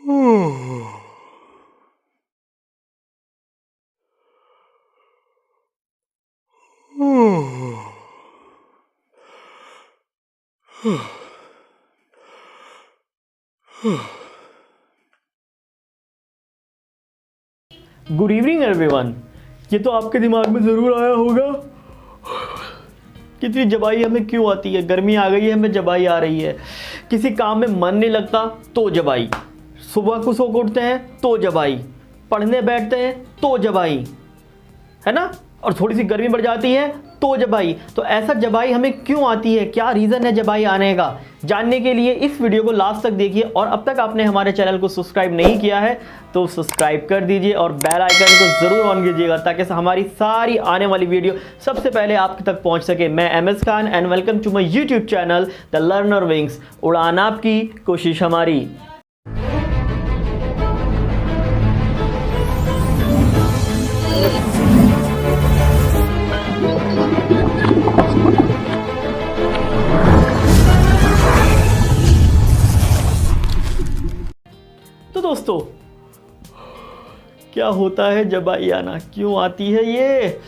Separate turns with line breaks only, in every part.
Good evening everyone. ये तो आपके दिमाग में ज़रूर आया होगा कितनी जबाई हमें क्यों आती है। गर्मी आ गई है, हमें जबाई आ रही है। किसी काम में मन नहीं लगता तो जबाई, सुबह को सो उठते हैं तो जबाई, पढ़ने बैठते हैं तो जबाई, है ना। और थोड़ी सी गर्मी बढ़ जाती है तो जबाई। तो ऐसा जबाई हमें क्यों आती है, क्या रीज़न है जबाई आने का, जानने के लिए इस वीडियो को लास्ट तक देखिए। और अब तक आपने हमारे चैनल को सब्सक्राइब नहीं किया है तो सब्सक्राइब कर दीजिए और बेल आइकन को ज़रूर ऑन कीजिएगा ताकि हमारी सारी आने वाली वीडियो सबसे पहले आप तक पहुंच सके। मैं MS Khan and welcome to my YouTube channel the learner wings. उड़ान आपकी, कोशिश हमारी। तो दोस्तों, क्या होता है जबाई आना, क्यों आती है ये,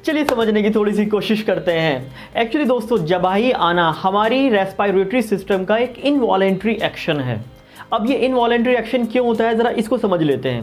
चलिए समझने की थोड़ी सी कोशिश करते हैं। एक्चुअली दोस्तों, जबाई आना हमारी रेस्पिरेटरी सिस्टम का एक इनवॉलेंट्री एक्शन है। अब ये इनवॉलेंट्री एक्शन क्यों होता है, ज़रा इसको समझ लेते हैं।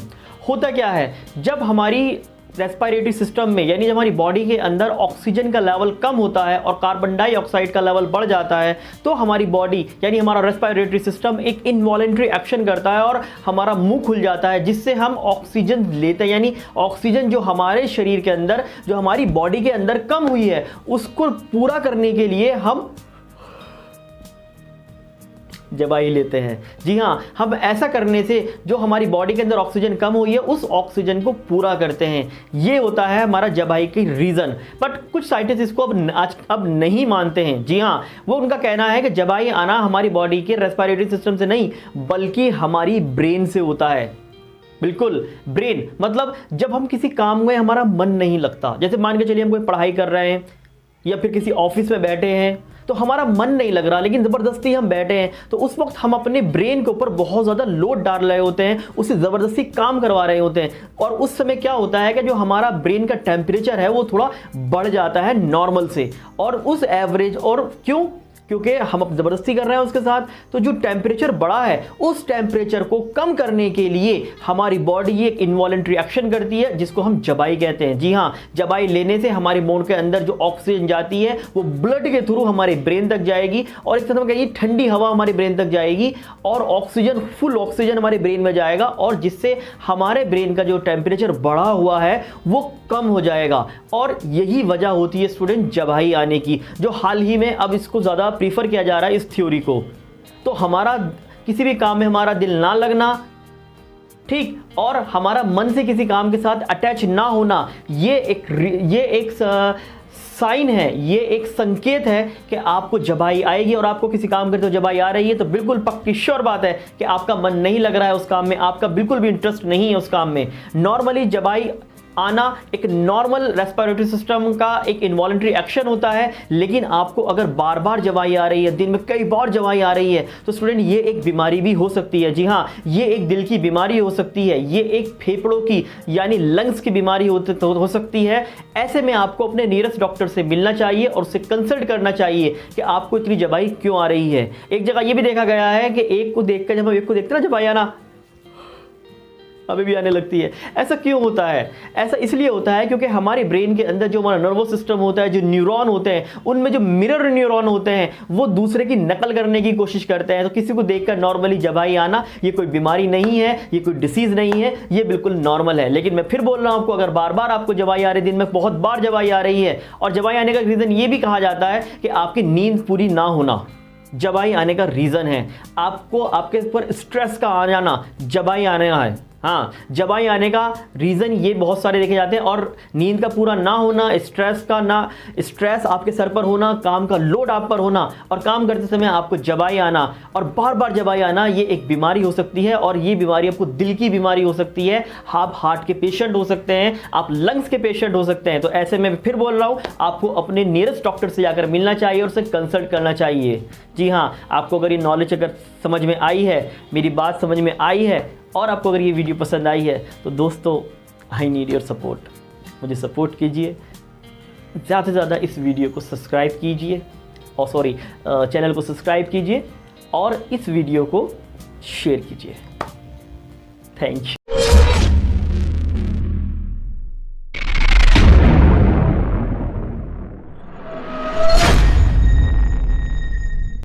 होता क्या है, जब हमारी रेस्पिरेटरी सिस्टम में यानी जब हमारी बॉडी के अंदर ऑक्सीजन का लेवल कम होता है और कार्बन डाइऑक्साइड का लेवल बढ़ जाता है तो हमारी बॉडी यानी हमारा रेस्पिरेटरी सिस्टम एक इनवॉलेंट्री एक्शन करता है और हमारा मुंह खुल जाता है, जिससे हम ऑक्सीजन लेते हैं। यानी ऑक्सीजन जो हमारे शरीर के अंदर, जो हमारी बॉडी के अंदर कम हुई है, उसको पूरा करने के लिए हम जबाई लेते हैं। जी हाँ, हम ऐसा करने से जो हमारी बॉडी के अंदर ऑक्सीजन कम हुई है उस ऑक्सीजन को पूरा करते हैं। ये होता है हमारा जबाई की रीज़न। बट कुछ साइंटिस्ट इसको अब नहीं मानते हैं। जी हाँ, वो उनका कहना है कि जबाई आना हमारी बॉडी के रेस्पिरेटरी सिस्टम से नहीं बल्कि हमारी ब्रेन से होता है। बिल्कुल, ब्रेन मतलब जब हम किसी काम में हमारा मन नहीं लगता, जैसे मान के चलिए हम कोई पढ़ाई कर रहे हैं या फिर किसी ऑफिस में बैठे हैं तो हमारा मन नहीं लग रहा लेकिन ज़बरदस्ती हम बैठे हैं, तो उस वक्त हम अपने ब्रेन के ऊपर बहुत ज़्यादा लोड डाल रहे होते हैं, उससे ज़बरदस्ती काम करवा रहे होते हैं। और उस समय क्या होता है कि जो हमारा ब्रेन का टेम्परेचर है वो थोड़ा बढ़ जाता है नॉर्मल से, और उस एवरेज, और क्योंकि हम अब ज़बरदस्ती कर रहे हैं उसके साथ, तो जो टेम्परेचर बढ़ा है उस टेम्परेचर को कम करने के लिए हमारी बॉडी एक इनवॉलेंट्री एक्शन करती है जिसको हम जबाई कहते हैं। जी हाँ, जबाई लेने से हमारे मुंह के अंदर जो ऑक्सीजन जाती है वो ब्लड के थ्रू हमारे ब्रेन तक जाएगी और एक तरह से कहिए ठंडी हवा हमारे ब्रेन तक जाएगी और ऑक्सीजन, फुल ऑक्सीजन हमारे ब्रेन में जाएगा और जिससे हमारे ब्रेन का जो टेम्परेचर बढ़ा हुआ है वो कम हो जाएगा। और यही वजह होती है स्टूडेंट जबाई आने की, जो हाल ही में अब इसको ज़्यादा प्रीफर किया जा रहा है इस थ्योरी को। तो हमारा किसी भी काम में हमारा दिल ना लगना, ठीक, और हमारा मन से किसी काम के साथ अटैच ना होना, ये एक साइन है, ये एक संकेत है कि आपको जबाई आएगी। और आपको किसी काम करते हो जबाई आ रही है तो बिल्कुल पक्की श्योर बात है कि आपका मन नहीं लग रहा है उस काम में, आपका बिल्कुल भी इंटरेस्ट नहीं है उस काम में। नॉर्मली जबाई आना एक नॉर्मल रेस्पिरेटरी सिस्टम का एक इनवॉलेंट्री एक्शन होता है, लेकिन आपको अगर बार बार जबाई आ रही है, दिन में कई बार जबाई आ रही है, तो स्टूडेंट ये एक बीमारी भी हो सकती है। जी हाँ, ये एक दिल की बीमारी हो सकती है, ये एक फेफड़ों की यानी लंग्स की बीमारी हो सकती है। ऐसे में आपको अपने नियरेस्ट डॉक्टर से मिलना चाहिए और उससे कंसल्ट करना चाहिए कि आपको इतनी जबाई क्यों आ रही है। एक जगह ये भी देखा गया है कि एक को देखकर जब हम एक को देखते हैं ना जबाई आना अभी भी आने लगती है। ऐसा क्यों होता है? ऐसा इसलिए होता है क्योंकि हमारे ब्रेन के अंदर जो हमारा नर्वस सिस्टम होता है, जो न्यूरॉन होते हैं, उनमें जो मिरर न्यूरॉन होते हैं वो दूसरे की नकल करने की कोशिश करते हैं। तो किसी को देखकर नॉर्मली जबाई आना ये कोई बीमारी नहीं है, ये कोई डिसीज नहीं है, ये बिल्कुल नॉर्मल है। लेकिन मैं फिर बोल रहा हूं आपको, अगर बार बार आपको जबाई आ रही है, दिन में बहुत बार जबाई आ रही है, और जबाई आने का रीज़न ये भी कहा जाता है कि आपकी नींद पूरी ना होना जबाई आने का रीज़न है। आपको आपके ऊपर स्ट्रेस का आ जाना जबाई आने का है। हाँ, जबाई आने का रीज़न ये बहुत सारे देखे जाते हैं, और नींद का पूरा ना होना, स्ट्रेस आपके सर पर होना, काम का लोड आप पर होना, और काम करते समय आपको जबाई आना और बार बार जबाई आना, ये एक बीमारी हो सकती है। और ये बीमारी आपको दिल की बीमारी हो सकती है, आप हार्ट के पेशेंट हो सकते हैं, आप लंग्स के पेशेंट हो सकते हैं। तो ऐसे में फिर बोल रहा हूँ, आपको अपने नियरेस्ट डॉक्टर से जाकर मिलना चाहिए और उससे कंसल्ट करना चाहिए। जी हाँ, आपको अगर ये नॉलेज अगर समझ में आई है, मेरी बात समझ में आई है, और आपको अगर ये वीडियो पसंद आई है, तो दोस्तों आई नीड योर सपोर्ट, मुझे सपोर्ट कीजिए, ज़्यादा से ज़्यादा इस वीडियो को सब्सक्राइब कीजिए, और चैनल को सब्सक्राइब कीजिए और इस वीडियो को शेयर कीजिए। Thank you.